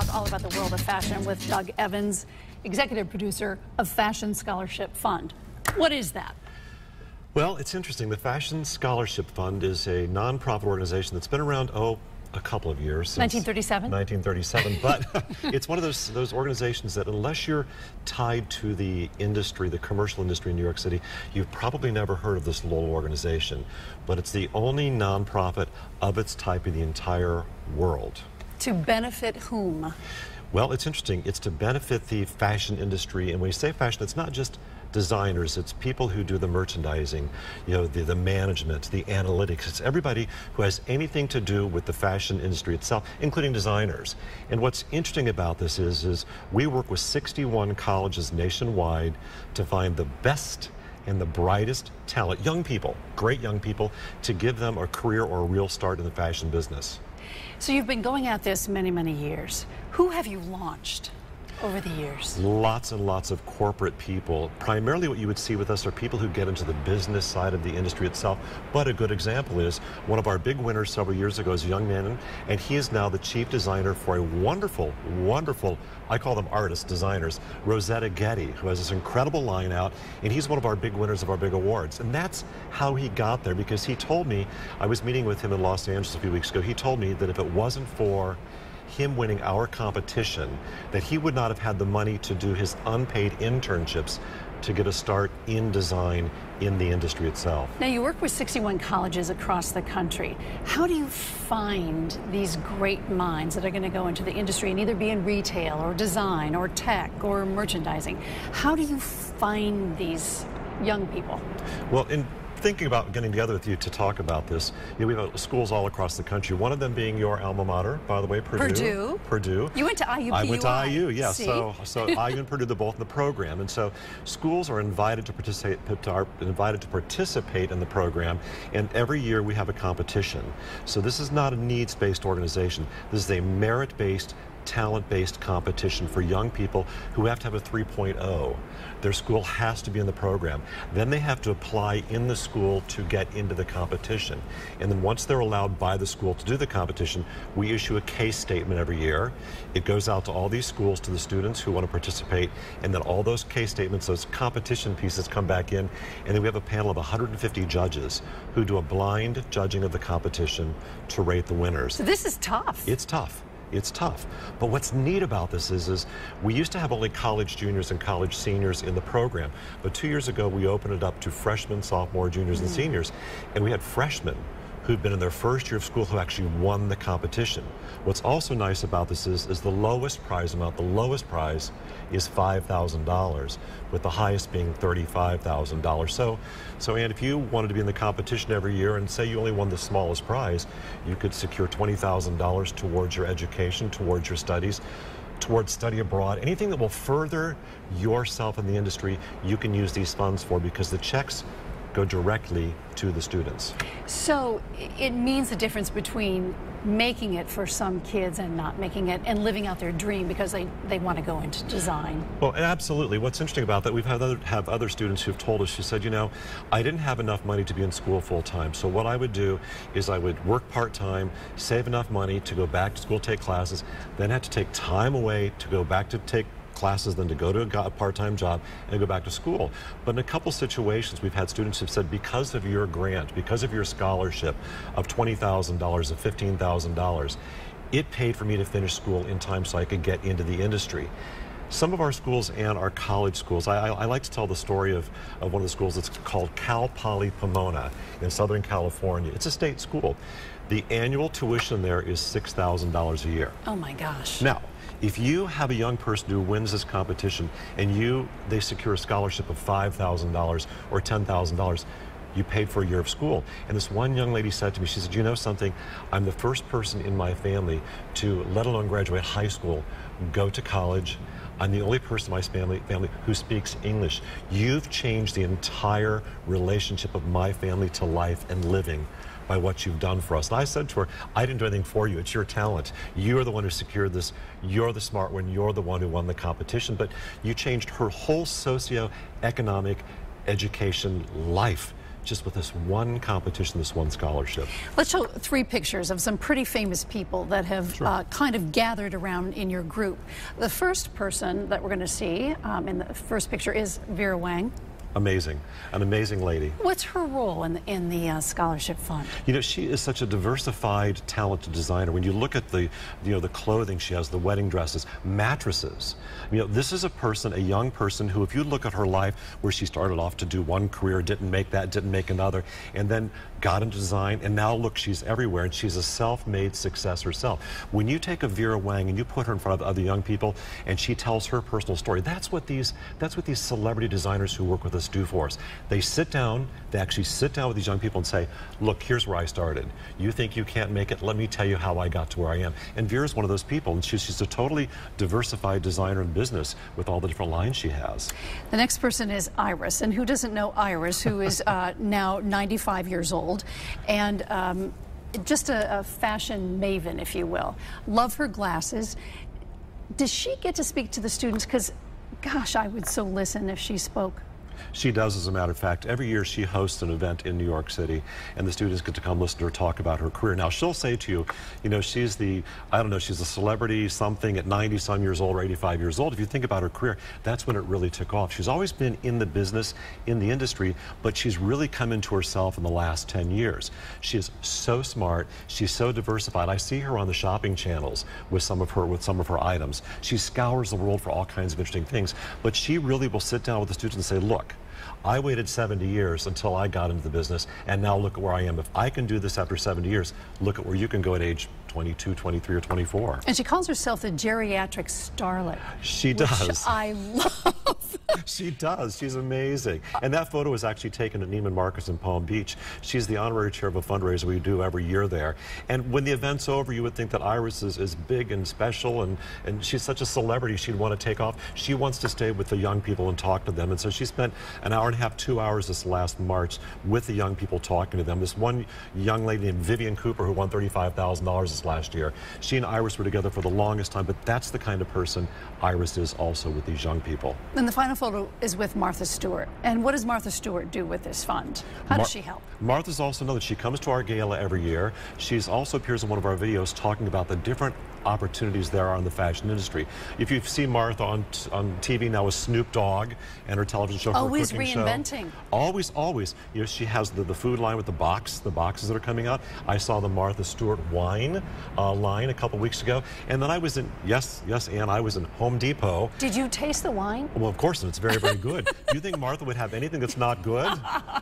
talk all about the world of fashion with Doug Evans, executive producer of Fashion Scholarship Fund. What is that? Well, it's interesting. The Fashion Scholarship Fund is a nonprofit organization that's been around, a couple of years. 1937? 1937, but it's one of those organizations that unless you're tied to the industry, the commercial industry in New York City, you've probably never heard of this little organization. But it's the only nonprofit of its type in the entire world. To benefit whom? Well, it's interesting. It's to benefit the fashion industry, and when you say fashion, it's not just designers, it's people who do the merchandising, the management, the analytics. It's everybody who has anything to do with the fashion industry itself, including designers. And what's interesting about this is we work with 61 colleges nationwide to find the best and the brightest talent, young people, great young people, to give them a career or a real start in the fashion business. So you've been going at this many, many years. Who have you launched over the years? Lots and lots of corporate people. Primarily what you would see with us are people who get into the business side of the industry itself. But a good example is one of our big winners several years ago is a young man, and he is now the chief designer for a wonderful, wonderful, I call them artists, designers, Rosetta Getty, who has this incredible line out, and he's one of our big winners of our big awards. And that's how he got there, because he told me, I was meeting with him in Los Angeles a few weeks ago, he told me that if it wasn't for him winning our competition, that he would not have had the money to do his unpaid internships to get a start in design in the industry itself. Now, you work with 61 colleges across the country. How do you find these great minds that are going to go into the industry and either be in retail or design or tech or merchandising? How do you find these young people? Well, in thinking about getting together with you to talk about this, we have schools all across the country, one of them being your alma mater, by the way, Purdue. Purdue. You went to IU. I went to IU, yes. See? So IU and Purdue, they're both in the program. And so schools are invited to participate in the program, and every year we have a competition. So this is not a needs-based organization. This is a merit-based, talent-based competition for young people who have to have a 3.0. Their school has to be in the program. Then they have to apply in the school to get into the competition. And then once they're allowed by the school to do the competition, we issue a case statement every year. It goes out to all these schools, to the students who want to participate, and then all those case statements, those competition pieces come back in, and then we have a panel of 150 judges who do a blind judging of the competition to rate the winners. So this is tough. It's tough. It's tough. But what's neat about this is we used to have only college juniors and college seniors in the program. But 2 years ago, we opened it up to freshmen, sophomore, juniors, and seniors. And we had freshmen who'd been in their first year of school who actually won the competition. What's also nice about this is the lowest prize amount. The lowest prize is $5,000, with the highest being $35,000. So Ann, if you wanted to be in the competition every year and say you only won the smallest prize, you could secure $20,000 towards your education, towards your studies, towards study abroad. Anything that will further yourself in the industry, you can use these funds for, because the checks go directly to the students. So it means the difference between making it for some kids and not making it, and living out their dream because they want to go into design. Well, absolutely. What's interesting about that, we've had other students who've told us, who said, I didn't have enough money to be in school full time. So what I would do is I would work part-time, save enough money to go back to school, take classes, then have to take time away to go back to take classes, then to go to a part-time job and go back to school. But in a couple situations, we've had students who've said, because of your grant, because of your scholarship of $20,000, of $15,000, it paid for me to finish school in time so I could get into the industry. Some of our schools and our college schools, I like to tell the story of one of the schools that's called Cal Poly Pomona in Southern California. It's a state school. The annual tuition there is $6,000 a year. Oh my gosh. Now, if you have a young person who wins this competition and they secure a scholarship of $5,000 or $10,000, you paid for a year of school. And this one young lady said to me, she said, you know something, I'm the first person in my family to, let alone graduate high school, go to college. I'm the only person in my family who speaks English. You've changed the entire relationship of my family to life and living by what you've done for us. And I said to her, I didn't do anything for you. It's your talent. You're the one who secured this. You're the smart one. You're the one who won the competition. But you changed her whole socio-economic education life just with this one competition, this one scholarship. Let's show 3 pictures of some pretty famous people that have kind of gathered around in your group. The first person that we're going to see in the first picture is Vera Wang. Amazing, an amazing lady. What's her role in the scholarship fund? You know, she is such a diversified, talented designer. When you look at the clothing she has, the wedding dresses, mattresses. You know, this is a young person who, if you look at her life, where she started off to do one career, didn't make that, didn't make another, and then got into design, and now look, she's everywhere, and she's a self-made success herself. When you take a Vera Wang and you put her in front of other young people, and she tells her personal story, that's what these celebrity designers who work with us do for us. They actually sit down with these young people and say, look, here's where I started. You think you can't make it? Let me tell you how I got to where I am. And Vera's one of those people, and she's a totally diversified designer in business with all the different lines she has. The next person is Iris, and who doesn't know Iris, who is now 95 years old, and just a fashion maven, if you will. Love her glasses. Does she get to speak to the students? Because, gosh, I would so listen if she spoke. She does, as a matter of fact. Every year she hosts an event in New York City, and the students get to come listen to her talk about her career. Now, she'll say to you, you know, she's she's a celebrity something at 90-some years old or 85 years old. If you think about her career, that's when it really took off. She's always been in the business, in the industry, but she's really come into herself in the last 10 years. She is so smart. She's so diversified. I see her on the shopping channels with some of her items. She scours the world for all kinds of interesting things, but she really will sit down with the students and say, look, I waited 70 years until I got into the business, and now look at where I am. If I can do this after 70 years, look at where you can go at age 22, 23, or 24. And she calls herself the geriatric starlet. She does. Which I love. She does. She's amazing. And that photo was actually taken at Neiman Marcus in Palm Beach. She's the honorary chair of a fundraiser we do every year there. And when the event's over, you would think that Iris is big and special, and she's such a celebrity she'd want to take off. She wants to stay with the young people and talk to them. And so she spent an hour and a half, 2 hours this last March with the young people talking to them. This one young lady named Vivian Cooper, who won $35,000 this last year. She and Iris were together for the longest time, but that's the kind of person Iris is also with these young people. And the final photo is with Martha Stewart. And what does Martha Stewart do with this fund? How does she help? Martha's also another. She comes to our gala every year. She's also appears in one of our videos talking about the different opportunities there are in the fashion industry. If you've seen Martha on TV now with Snoop Dogg and her television show, always her cooking reinventing. Show. Always. You know, she has the food line with the boxes that are coming out. I saw the Martha Stewart wine line a couple weeks ago, and then I was in Ann, I was in Home Depot. Did you taste the wine? Well, of course, and it's very, very good. Do you think Martha would have anything that's not good?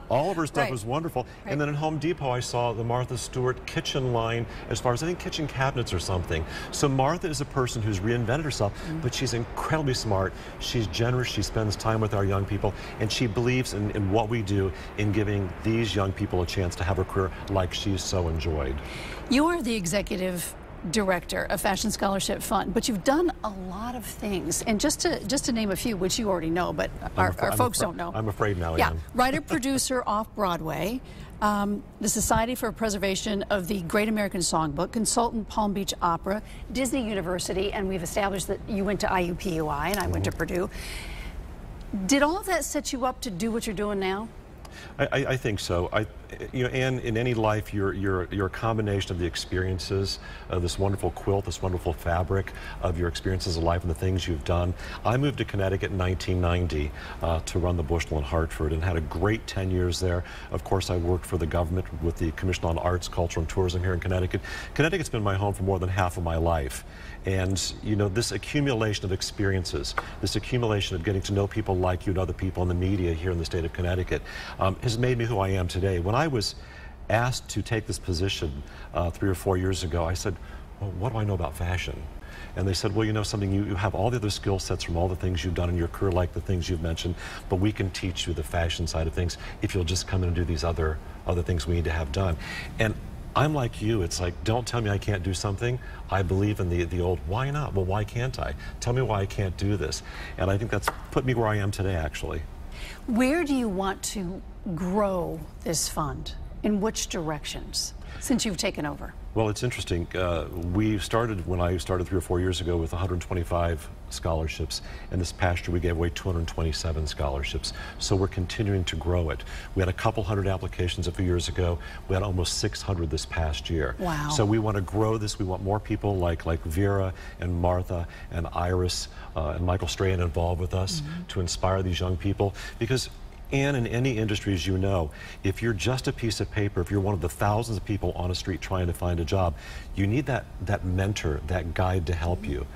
All of her stuff is wonderful. Right. And then in Home Depot, I saw the Martha Stewart kitchen line, as far as I think kitchen cabinets or something. So Martha is a person who's reinvented herself, but she's incredibly smart. She's generous. She spends time with our young people, and she believes in what we do in giving these young people a chance to have a career like she's so enjoyed. You are the executive director of Fashion Scholarship Fund, but you've done a lot of things. And just to name a few, which you already know, but our folks don't know. I'm afraid now, yeah. Ann. Writer-producer off-Broadway, the Society for Preservation of the Great American Songbook, consultant Palm Beach Opera, Disney University, and we've established that you went to IUPUI and I went to Purdue. Did all of that set you up to do what you're doing now? I think so. You know, Ann, in any life, you're a combination of the experiences, this wonderful quilt, this wonderful fabric of your experiences of life and the things you've done. I moved to Connecticut in 1990 to run the Bushnell in Hartford, and had a great 10 years there. Of course, I worked for the government with the Commission on Arts, Culture, and Tourism here in Connecticut. Connecticut's been my home for more than half of my life. And, you know, this accumulation of experiences, this accumulation of getting to know people like you and other people in the media here in the state of Connecticut has made me who I am today. When I was asked to take this position 3 or 4 years ago, I said, well, what do I know about fashion? And they said, well, you know something, you have all the other skill sets from all the things you've done in your career, like the things you've mentioned, but we can teach you the fashion side of things if you'll just come in and do these other things we need to have done. And I'm like you. It's like, don't tell me I can't do something. I believe in the old, why not? Well, why can't I? Tell me why I can't do this. And I think that's put me where I am today, actually. Where do you want to grow this fund? In which directions, since you've taken over? Well, it's interesting. We started, when I started 3 or 4 years ago, with 125 scholarships, and this past year we gave away 227 scholarships. So we're continuing to grow it. We had a couple hundred applications a few years ago. We had almost 600 this past year. Wow. So we want to grow this. We want more people like Vera and Martha and Iris and Michael Strahan involved with us to inspire these young people, because and in any industry, as you know, if you're just a piece of paper, if you're one of the thousands of people on a street trying to find a job, you need that mentor, that guide to help you.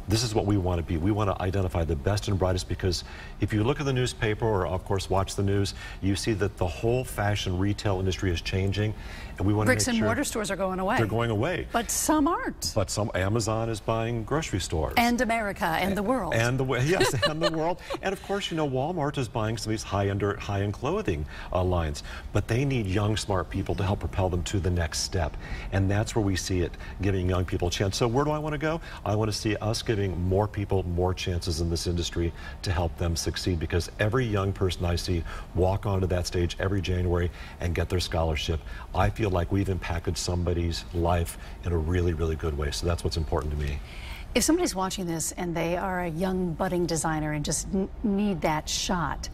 This is what we want to be. We want to identify the best and brightest, because if you look at the newspaper or, of course, watch the news, you see that the whole fashion retail industry is changing, and we want to make sure... Bricks and mortar stores are going away. They're going away. But some aren't. But some... Amazon is buying grocery stores. And America and the world. And yes, and the world. And, of course, you know, Walmart is buying some of these high-end clothing lines. But they need young, smart people to help propel them to the next step. And that's where we see it, giving young people a chance. So where do I want to go? I want to see us giving more people more chances in this industry to help them succeed, because every young person I see walk onto that stage every January and get their scholarship, I feel like we've impacted somebody's life in a really, really good way. So that's what's important to me. If somebody's watching this and they are a young budding designer and just need that shot,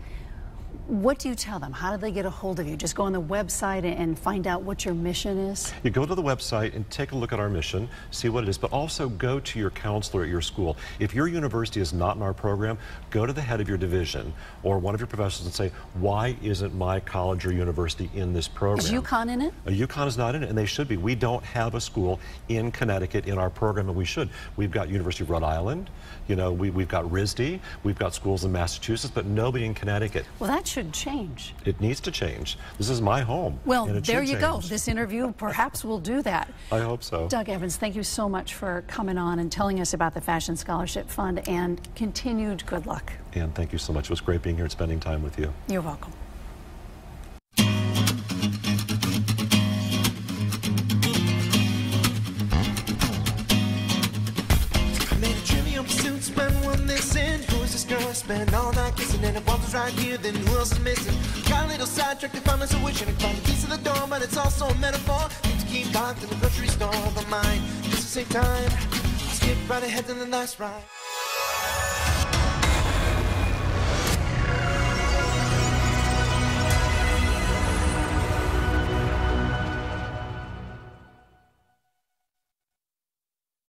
what do you tell them? How do they get a hold of you? Just go on the website and find out what your mission is? You go to the website and take a look at our mission, see what it is, but also go to your counselor at your school. If your university is not in our program, go to the head of your division or one of your professors and say, why isn't my college or university in this program? Is UConn in it? UConn is not in it, and they should be. We don't have a school in Connecticut in our program, and we should. We've got University of Rhode Island, you know, we've got RISD, we've got schools in Massachusetts, but nobody in Connecticut. Well, that should change. It needs to change. This is my home. Well, and it there should you go. change. This interview perhaps will do that. I hope so. Doug Evans, thank you so much for coming on and telling us about the Fashion Scholarship Fund, and continued good luck. And thank you so much. It was great being here and spending time with you. You're welcome. Spend all night kissing, and if one was right here, then who else is missing? Got a little sidetracked if I'm so wishing I could find the keys to the door, but it's also a metaphor. Need to keep locked in the grocery store, but mine just to save time. Skip right ahead to the last ride.